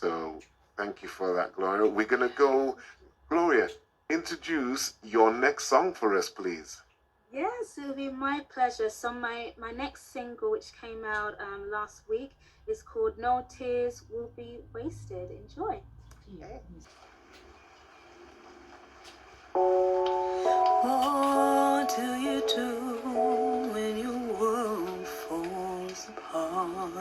So thank you for that, Gloria. We're going to go, Gloria, introduce your next song for us, please. Yes, it'll be my pleasure. So my next single, which came out last week, is called No Tears Will Be Wasted. Enjoy. Okay. What do you do when your world falls apart?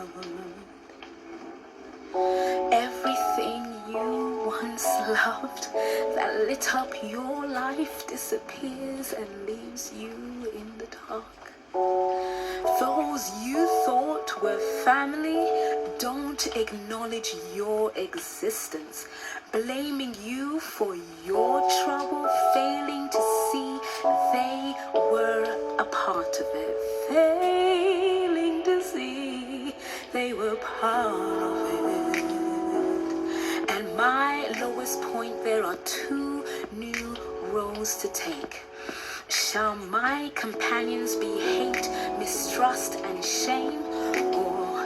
Everything you once loved that lit up your life disappears and leaves you in the dark. Those you thought were family don't acknowledge your existence, blaming you for your trouble, failing to see they were a part of it, failing to see they were part of it. And my lowest point, there are two new roads to take. Shall my companions be hate, mistrust, and shame? Or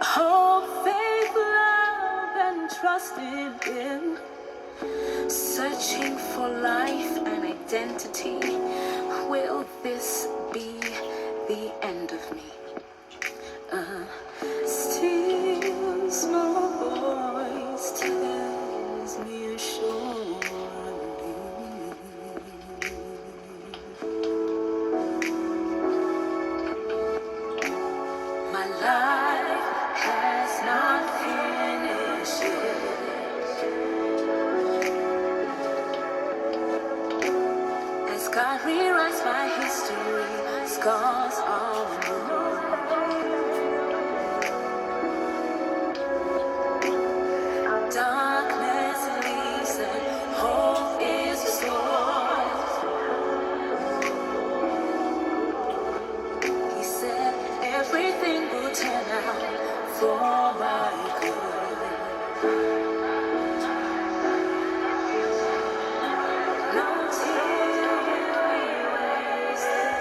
hope, faith, love, and trust in Him? Searching for life and identity, will this be the end of me? Still small voice tells me surely. My life has not finished yet. As God rewrites my history, scars are removed. Darkness leaves and hope is restored. He said everything will turn out for my good. No tears wasted.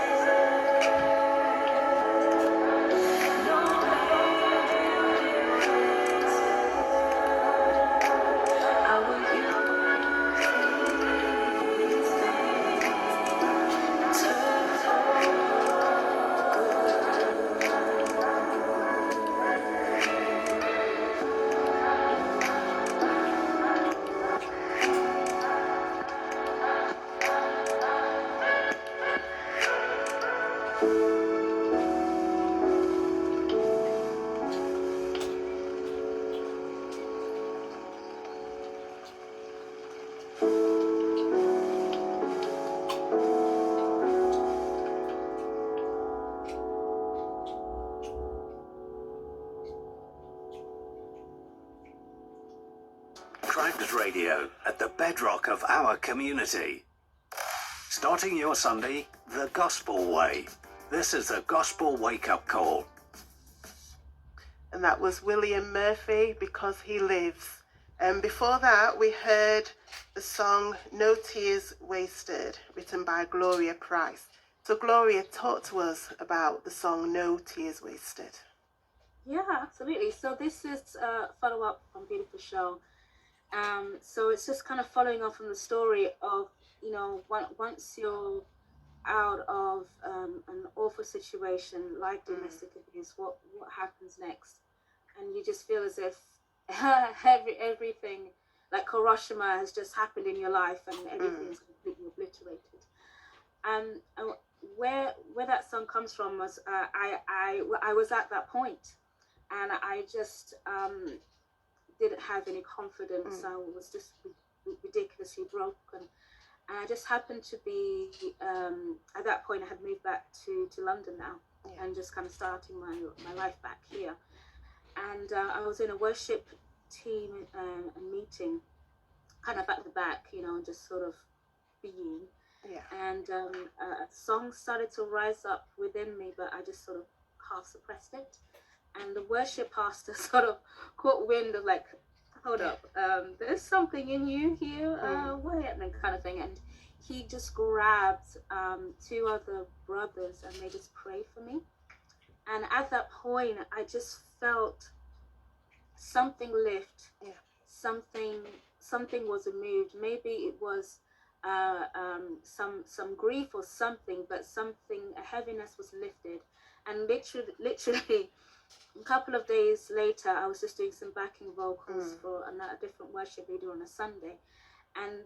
No I will use these things to Crags Radio at the bedrock of our community. Starting your Sunday the gospel way. This is the gospel wake-up call. And that was William Murphy, Because He Lives. And before that, we heard the song No Tears Wasted, written by Gloria Price. So Gloria, talk to us about the song No Tears Wasted. Yeah, absolutely. So this is a follow-up from Beautiful Show. So it's just kind of following on from the story of, you know, once you're out of an awful situation like domestic abuse, what happens next? And you just feel as if everything, like Hiroshima, has just happened in your life, and everything's completely obliterated. And where that song comes from was I was at that point, and I just didn't have any confidence. I was just ridiculously broken. And I just happened to be, at that point, I had moved back to London now, and just kind of starting my life back here. And I was in a worship team a meeting, kind of at the back, you know, just sort of being. Yeah. And a song started to rise up within me, but I just sort of half suppressed it. And the worship pastor sort of caught wind of, like, hold up, there's something in you here, wait, and kind of thing. And he just grabbed two other brothers, and they just prayed for me. And at that point, I just felt something lift something was removed. Maybe it was some grief or something, but a heaviness was lifted. And literally a couple of days later, I was just doing some backing vocals for a different worship video on a Sunday, and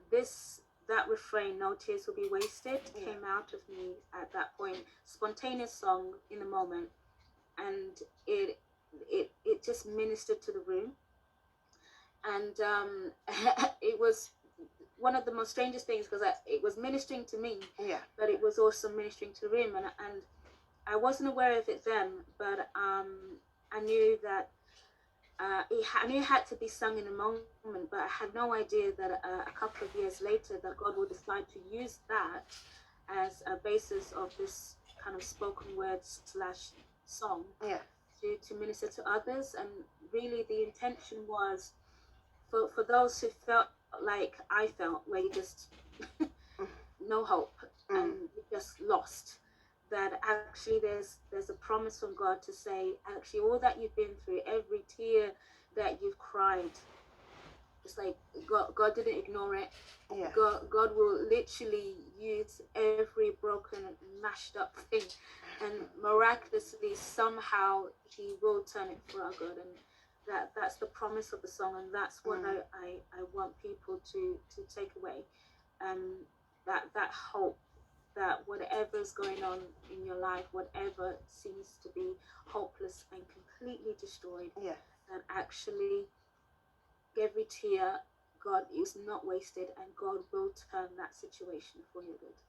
that refrain, "No tears will be wasted," came out of me at that point. Spontaneous song in the moment, and it just ministered to the room, and it was one of the most strangest things, because it was ministering to me, but it was also ministering to the room, and I wasn't aware of it then, but I knew that I knew it had to be sung in a moment, but I had no idea that a couple of years later that God would decide to use that as a basis of this kind of spoken word / song to minister to others. And really the intention was for those who felt like I felt, where you just no hope and you just lost, that actually there's a promise from God to say, actually, all that you've been through, every tear that you've cried, it's like God didn't ignore it. God will literally use every broken, mashed up thing, and miraculously somehow He will turn it for our good. And that's the promise of the song, and that's what I want people to take away. That hope, that whatever's going on in your life, whatever seems to be hopeless and completely destroyed, that actually every tear, God is not wasted, and God will turn that situation for your good.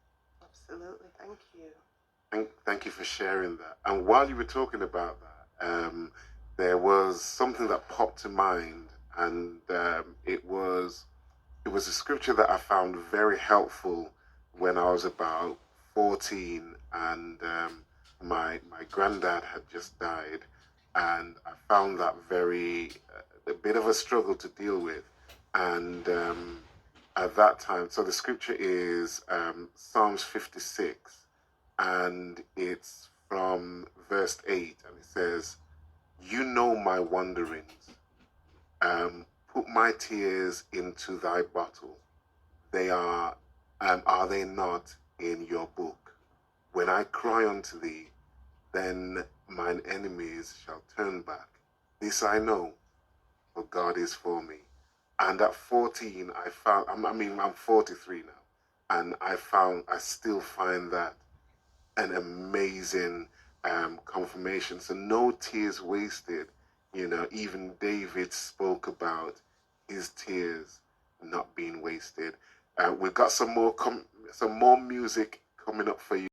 Absolutely. Thank you. Thank you for sharing that. And while you were talking about that, there was something that popped to mind, and it was a scripture that I found very helpful when I was about 14, and my granddad had just died, and I found that a bit of a struggle to deal with. And at that time, so the scripture is Psalms 56, and it's from verse 8, and it says, "You know my wanderings. Put my tears into thy bottle. They are they not in your book? When I cry unto thee, then mine enemies shall turn back. This I know, for God is for me." And at 14, I'm 43 now, and I still find that an amazing confirmation. So no tears wasted. You know, even David spoke about his tears not being wasted. We've got some more music coming up for you.